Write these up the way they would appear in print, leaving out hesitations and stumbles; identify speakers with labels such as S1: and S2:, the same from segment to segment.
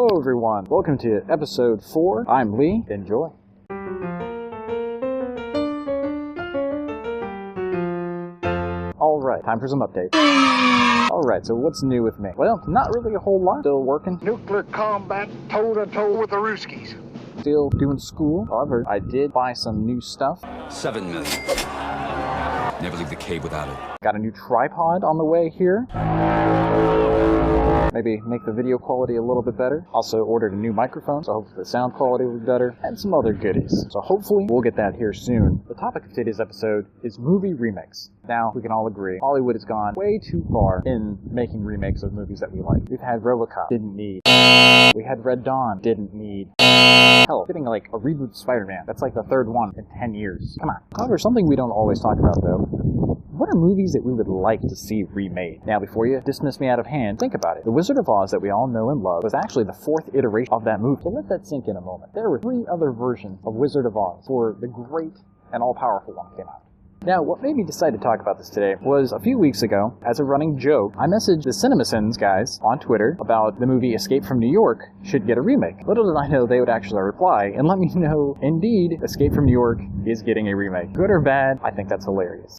S1: Hello everyone, welcome to episode 4. I'm Lee. Enjoy. Alright, time for some updates. Alright, so what's new with me? Well, not really a whole lot. Still working.
S2: Nuclear combat, toe-to-toe with the Ruskies.
S1: Still doing school. However, I did buy some new stuff.
S3: 7 million. Never leave the cave without it.
S1: Got a new tripod on the way here. Maybe make the video quality a little bit better. Also ordered a new microphone, so hopefully the sound quality will be better. And some other goodies. So hopefully we'll get that here soon. The topic of today's episode is movie remakes. Now, we can all agree, Hollywood has gone way too far in making remakes of movies that we like. We've had RoboCop, didn't need. We had Red Dawn, didn't need. Hell, getting like a reboot of Spider-Man. That's like the third one in 10 years. Come on. However, something we don't always talk about though. What are movies that we would like to see remade? Now, before you dismiss me out of hand, think about it. The Wizard of Oz that we all know and love was actually the 4th iteration of that movie. So let that sink in a moment. There were 3 other versions of Wizard of Oz before the great and all-powerful one came out. Now, what made me decide to talk about this today was a few weeks ago, as a running joke, I messaged the CinemaSins guys on Twitter about the movie Escape from New York should get a remake. Little did I know they would actually reply and let me know, indeed, Escape from New York is getting a remake. Good or bad, I think that's hilarious.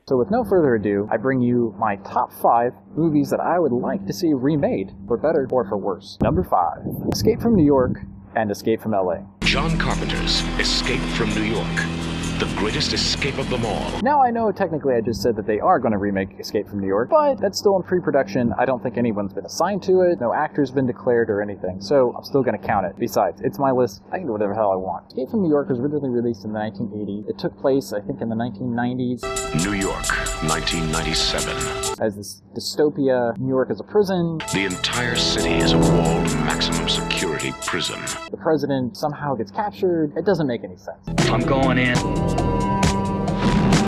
S1: So with no further ado, I bring you my top 5 movies that I would like to see remade, for better or for worse. Number 5, Escape from New York and Escape from LA.
S4: John Carpenter's Escape from New York, the greatest escape of them all.
S1: Now I know technically I just said that they are going to remake Escape from New York, but that's still in pre-production. I don't think anyone's been assigned to it, no actor's been declared or anything, so I'm still going to count it. Besides, it's my list, I can do whatever the hell I want. Escape from New York was originally released in the 1980s. It took place, I think, in the 1990s.
S4: New York, 1997.
S1: As this dystopia, New York is a prison.
S4: The entire city is a walled, maximum security prison.
S1: The president somehow gets captured. It doesn't make any sense.
S2: I'm going in.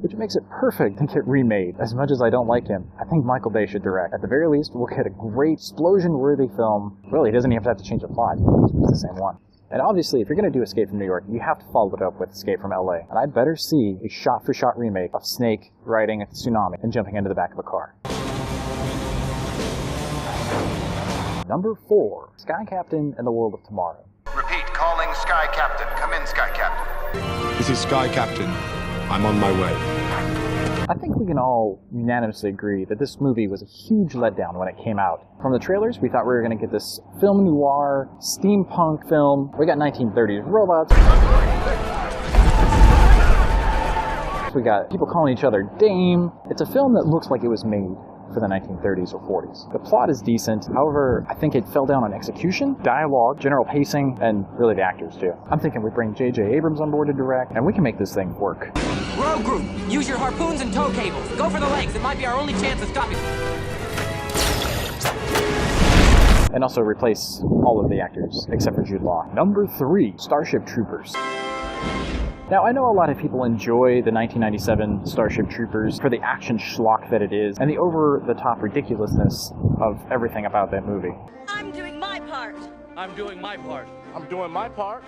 S1: Which makes it perfect to get remade. As much as I don't like him, I think Michael Bay should direct. At the very least, we'll get a great explosion-worthy film. Really, he doesn't even have to change the plot. It's the same one. And obviously, if you're going to do Escape from New York, you have to follow it up with Escape from LA. And I'd better see a shot-for-shot remake of Snake riding a tsunami and jumping into the back of a car. Number 4, Sky Captain and the World of Tomorrow.
S5: Repeat, calling Sky Captain. Come in, Sky Captain.
S6: This is Sky Captain. I'm on my way.
S1: I think we can all unanimously agree that this movie was a huge letdown when it came out. From the trailers, we thought we were going to get this film noir, steampunk film. We got 1930s robots. We got people calling each other Dame. It's a film that looks like it was made for the 1930s or 40s. The plot is decent, however, I think it fell down on execution, dialogue, general pacing, and really the actors too. I'm thinking we bring J.J. Abrams on board to direct, and we can make this thing work.
S7: Rogue group, use your harpoons and tow cables. Go for the legs, it might be our only chance of stopping.
S1: And also replace all of the actors, except for Jude Law. Number 3, Starship Troopers. Now, I know a lot of people enjoy the 1997 Starship Troopers for the action schlock that it is, and the over-the-top ridiculousness of everything about that movie.
S8: I'm doing my part.
S7: I'm doing my part.
S6: I'm doing my part.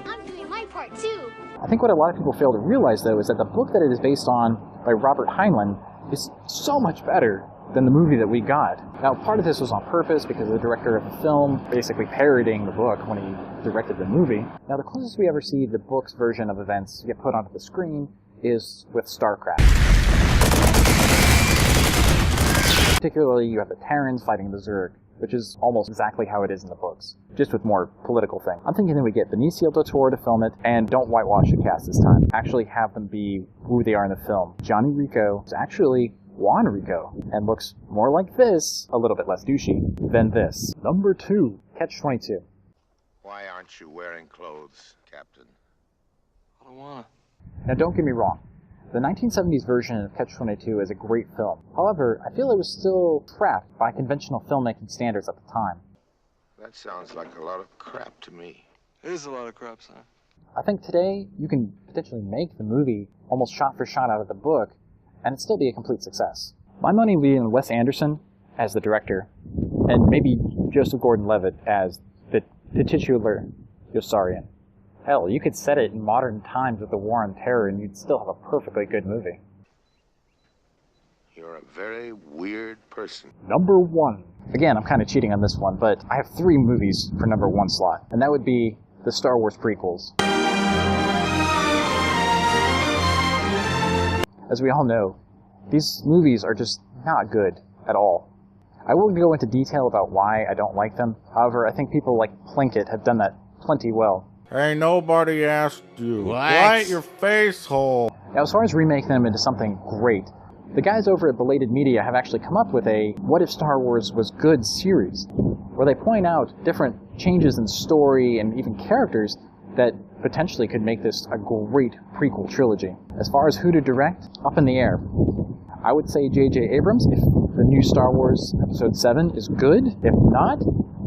S8: I'm doing my part, too.
S1: I think what a lot of people fail to realize, though, is that the book that it is based on by Robert Heinlein is so much better than the movie that we got. Now, part of this was on purpose because the director of the film basically parodying the book when he directed the movie. Now, the closest we ever see the book's version of events get put onto the screen is with StarCraft. Particularly, you have the Terrans fighting the Zerg, which is almost exactly how it is in the books, just with more political things. I'm thinking that we get Benicio del Toro to film it, and don't whitewash the cast this time. Actually have them be who they are in the film. Johnny Rico is actually Juan Rico, and looks more like this, a little bit less douchey, than this. Number 2, Catch-22.
S5: Why aren't you wearing clothes, Captain?
S7: I don't want.
S1: Now don't get me wrong, the 1970s version of Catch-22 is a great film. However, I feel it was still trapped by conventional filmmaking standards at the time.
S5: That sounds like a lot of crap to me.
S9: It is a lot of crap, son.
S1: I think today, you can potentially make the movie almost shot for shot out of the book, and it'd still be a complete success. My money would be in Wes Anderson as the director, and maybe Joseph Gordon-Levitt as the titular Yossarian. Hell, you could set it in modern times with the War on Terror and you'd still have a perfectly good movie.
S5: You're a very weird person.
S1: Number 1. Again, I'm kind of cheating on this one, but I have 3 movies for number 1 slot, and that would be the Star Wars prequels. As we all know, these movies are just not good at all. I will go into detail about why I don't like them. However, I think people like Plinkett have done that plenty well.
S6: Hey, nobody asked you. Light your face hole.
S1: Now, as far as remake them into something great, the guys over at Belated Media have actually come up with a What If Star Wars Was Good series, where they point out different changes in story and even characters that potentially could make this a great prequel trilogy. As far as who to direct, up in the air. I would say J.J. Abrams if the new Star Wars Episode 7 is good. If not,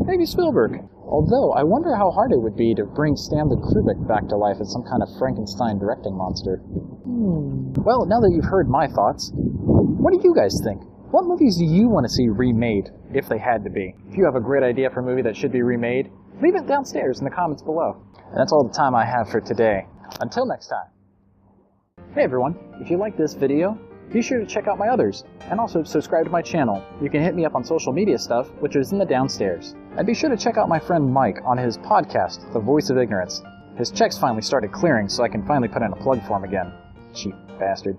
S1: maybe Spielberg. Although, I wonder how hard it would be to bring Stanley Kubrick back to life as some kind of Frankenstein directing monster. Well, now that you've heard my thoughts, what do you guys think? What movies do you want to see remade, if they had to be? If you have a great idea for a movie that should be remade, leave it downstairs in the comments below. And that's all the time I have for today. Until next time. Hey everyone, if you like this video, be sure to check out my others, and also subscribe to my channel. You can hit me up on social media stuff, which is in the downstairs. And be sure to check out my friend Mike on his podcast, The Voice of Ignorance. His checks finally started clearing, so I can finally put in a plug for him again. Cheap bastard.